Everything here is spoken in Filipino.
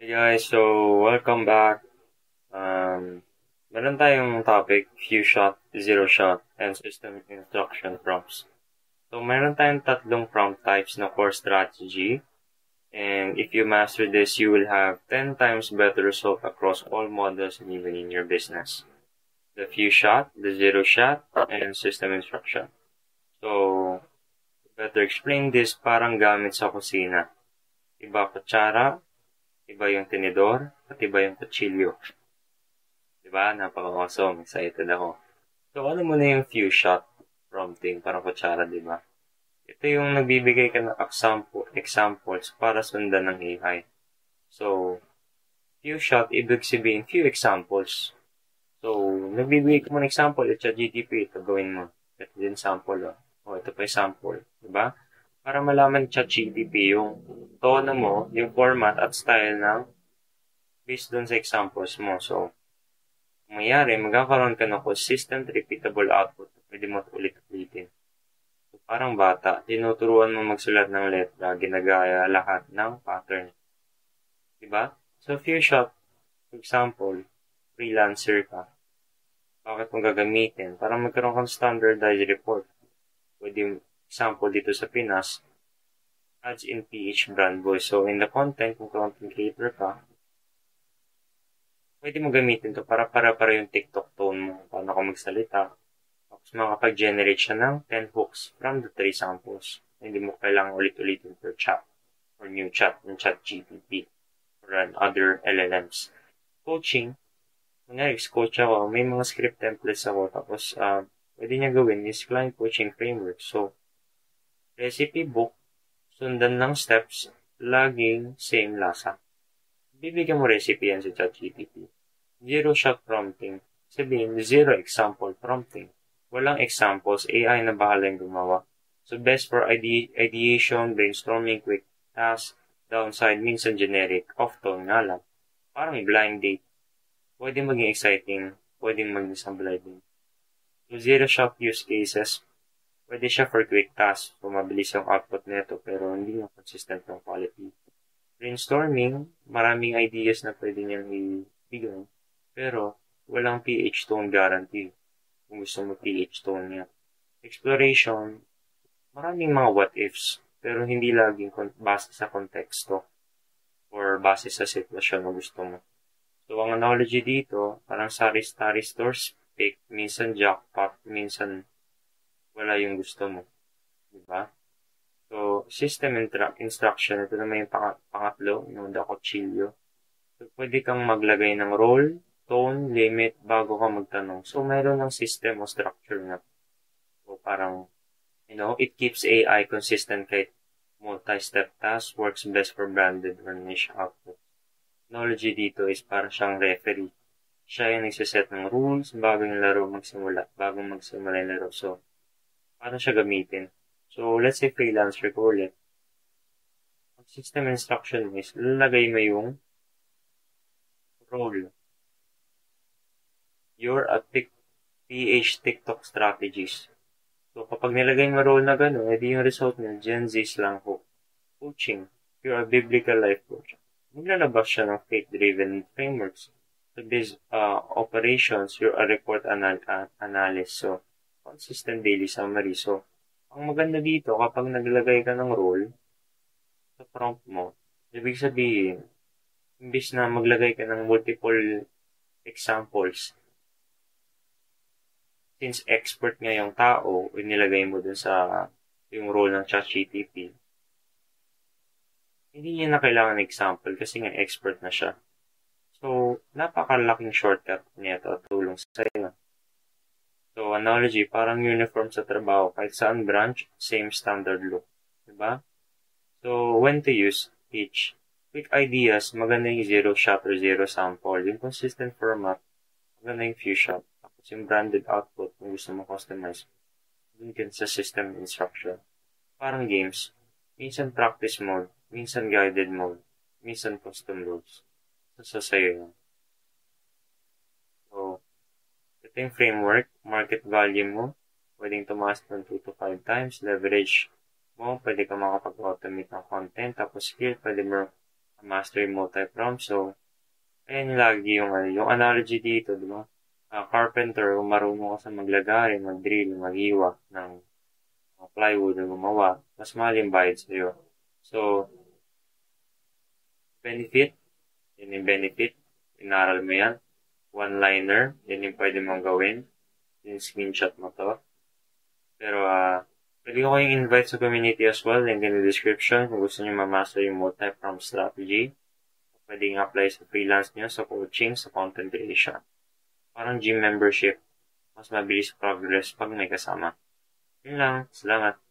Hey guys, so welcome back. Meron tayong topic, few shot, zero shot, and system instruction prompts. So meron tayong tatlong prompt types na core strategy. And if you master this, you will have 10 times better result across all models and even in your business. The few shot, the zero shot, and system instruction. So, to better explain this, parang gamit sa kusina. Iba kutsara, iba yung tinidor, at iba yung kutsilyo. Diba? Napaka-awesome. Excited ako. So, ano mo na yung few shot prompting para kutsara, diba? Ito yung nagbibigay ka ng examples para sundan ng AI. So, few shot, ibig sabihin, few examples. So, nagbibigay ka mo ng example, it's a GTP, ito gawin mo. Ito din sample, oh. O, ito pa yung sample. Diba? Para malaman ChatGPT yung tono mo, yung format at style ng based dun sa examples mo. So, mayari, magkakaroon ka ng consistent, repeatable output na pwede mo ulit-ulitin. So, parang bata, tinuturuan mo magsulat ng letra, ginagaya lahat ng pattern. Diba? So, few shot, for example, freelancer ka. Bakit mo gagamitin? Para magkaroon kang standardized report. Pwede yung example dito sa Pinas, ads in PH brand voice. So, in the content, kung content creator ka, pwede mo gamitin to para yung TikTok tone mo, paano ka magsalita. Tapos makapag-generate siya ng 10 hooks from the 3 samples. Hindi mo kailangan ulit-ulitin per chat or new chat ng ChatGPT or other LLMs. Coaching, coach ako, may mga script templates ako, tapos pwede niya gawin is client coaching framework. So, recipe book, sundan ng steps, laging same lasa. Bibigyan mo recipe yan sa ChatGPT. Zero shot prompting. Sabihin, zero example prompting. Walang examples, AI na bahala yung gumawa. So, best for ideation, brainstorming, quick tasks, downside, minsan generic, off-tone nga lang. Parang blind date. Pwede maging exciting, pwede maging sablay din. So, zero shot use cases, pwede siya for quick tasks. So, mabilis yung output nito, pero hindi yung consistent ng quality. Brainstorming, maraming ideas na pwede niyang ibigay, pero walang PH tone guarantee kung gusto mo PH tone niya. Exploration, maraming mga what ifs, pero hindi laging base sa konteksto or base sa sitwasyon na gusto mo. So, ang analogy dito, parang sari-sari stores, pick, minsan jackpot, minsan wala yung gusto mo. Diba? So, system instruction, ito naman yung pangatlo, yung the kutsilyo. So, pwede kang maglagay ng role, tone, limit, bago ka magtanong. So, mayroon ng system o structure na. So, parang, it keeps AI consistent kahit multi-step task, works best for branded or niche output. Technology dito is para siyang referee. Siya yung nagsiset ng rules bago yung laro magsimula yung laro. So, paano siya gamitin? So, let's say freelancer ko ulit. Ang system instruction is, lalagay mo yung role. You're a PH TikTok strategist. So, kapag nilagay mo role na gano'n, edi yung result niya, Gen Z lang hook. Coaching. You're a biblical life coach. Maglalabas siya ng faith-driven frameworks. So, these operations, you're a report analyst. So, consistent daily summary. So, ang maganda dito, kapag naglagay ka ng role sa prompt mo, ibig sabihin, imbis na maglagay ka ng multiple examples, since expert nga yung tao, inilagay mo dun sa yung role ng ChatGPT, hindi niya na kailangan ng example kasi nga expert na siya. So, napakalaking shortcut nito at tulong sa iyo. So, analogy, parang uniform sa trabaho. Kahit saan branch, same standard look. Diba? So, when to use each. Quick ideas, maganda yung zero shot or zero sample. Yung consistent format, maganda yung few shot. Tapos yung branded output, kung gusto mo customize, dun ka sa system instruction. Parang games. Minsan practice mode, minsan guided mode, minsan custom rules. So, sa'yo yun. So, ito yung framework, market value mo, pwedeng tumaas ng 2 to 5 times, leverage mo, pwede ka makapag-automate ng content, tapos skill, pwede mo master yung multi-prompt. So, ayan lagi yung analogy dito, di ba? Carpenter, kung marunong ka sa maglagay, mag-drill, mag-iwa ng plywood na gumawa, mas mahal yung bayad sa'yo. So, benefit, yun yung benefit. Inaral mo yan. One-liner, yun yung pwede mong gawin. Yung screenshot mo to. Pero, pwede ko kayong invite sa community as well. Link in the description kung gusto nyo mamaster yung multi-prompt strategy. Pwede nga apply sa freelance nyo, sa coaching, sa content creation. Parang gym membership. Mas mabilis progress pag may kasama. Yun lang. Salamat.